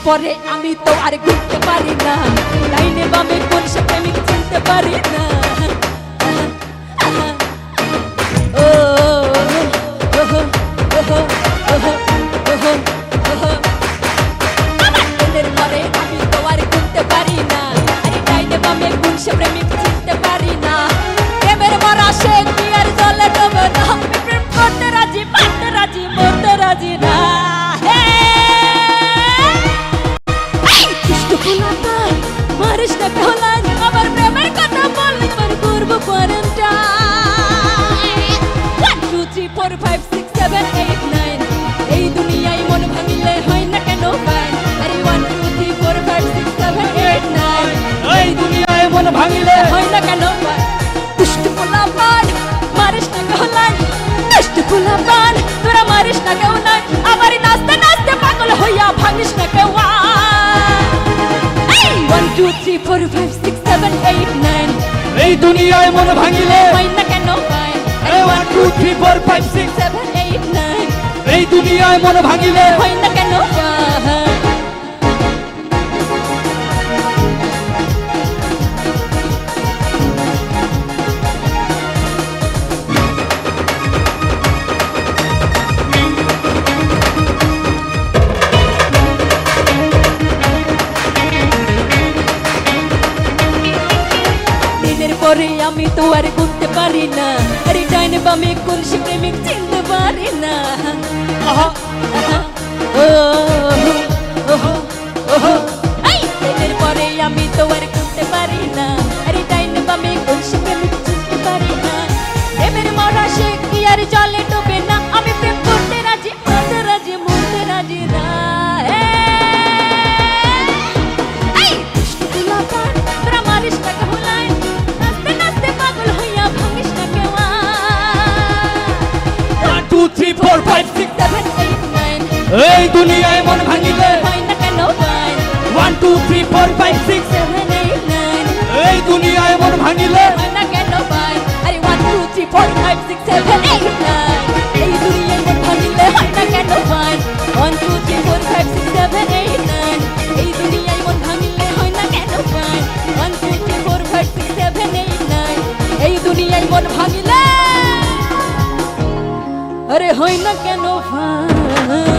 পরে আমি তো আর ঘুরতে পারি না, ডাইনে বামে কোন সে প্রেমিক চিনতে পারি না। ও পরে আমি তো আর ঘুরতে পারি না, আরে ডাইনে বামে কোন সে প্রেমিক চিনতে পারি না। প্রেমের মরা সে কি আর জলে ডোবে না, প্রেম করতে রাজি, পারতে রাজি, মরতে রাজি না। মারিস না কলান, আমার প্রেমের কথা বললে তোর করবো কোয়ারেন্টাইন। 1 2 3 4 5 6 7 8 9 এই দুনিয়ায় মন ভাঙিলে হয় না কেন ফাইন। আরে 1 2 3 4 5 6 7 8 9 এই দুনিয়ায় মন ভাঙিলে হয় না কেন ফাইন। দুষ্ট পোলাপান মারিস না কলান, দুষ্ট পোলাপান তোরা মারিস না কলান, আমার নাচতে নাচতে পাগল হইয়া ভাঙিস না কেওয়া। 1 2 3 4 5 6 7 8 9 এই দুনিয়ায় মন ভাঙিলে হয় না কেন ফাইন। 1 2 3 4 5 6 7 8 9 এই দুনিয়ায় মন ভাঙিলে হয় না কেন ফাইন। পরে আমি তো আর করতে পারি না, আরে ডাইনে বামে কোন সে প্রেমিক চিনতে পারি না। এর পরে আমি তো আর করতে পারি না, আরে ডাইনে বামে কোন সে প্রেমিক চিনতে পারি না। প্রেমের মরা সে কি আর জলে ডোবে না, আমি প্রেম করতে রাজি, মরতে রাজি, মরতে রাজি না। তোরা মারিস না কলান, নাচতে নাচতে পাগল হইয়া ভাঙিস না কেওয়া। 1 2 3 4 5 6 7 8 9 এই দুনিয়ায় মন ভাঙিলে হয় না কেন ফাইন। 1 2 3 4 5 6 7 8 9 এই দুনিয়ায় মন ভাঙিলে হয় না কেন ফাইন। আরে 1 2 3 4 5 6 7 8 9 এই দুনিয়ায় মন ভাঙিলে হয় না কেন ফাইন। 1 2 3 4 5 6 7 8 9 এই দুনিয়ায় মন ভাঙিলে হয় না কেন ফাইন। 1 2 3 4 5 6 7 8 9 এই দুনিয়ায় মন ভাঙিলে আরে হয় না কেন ফাইন।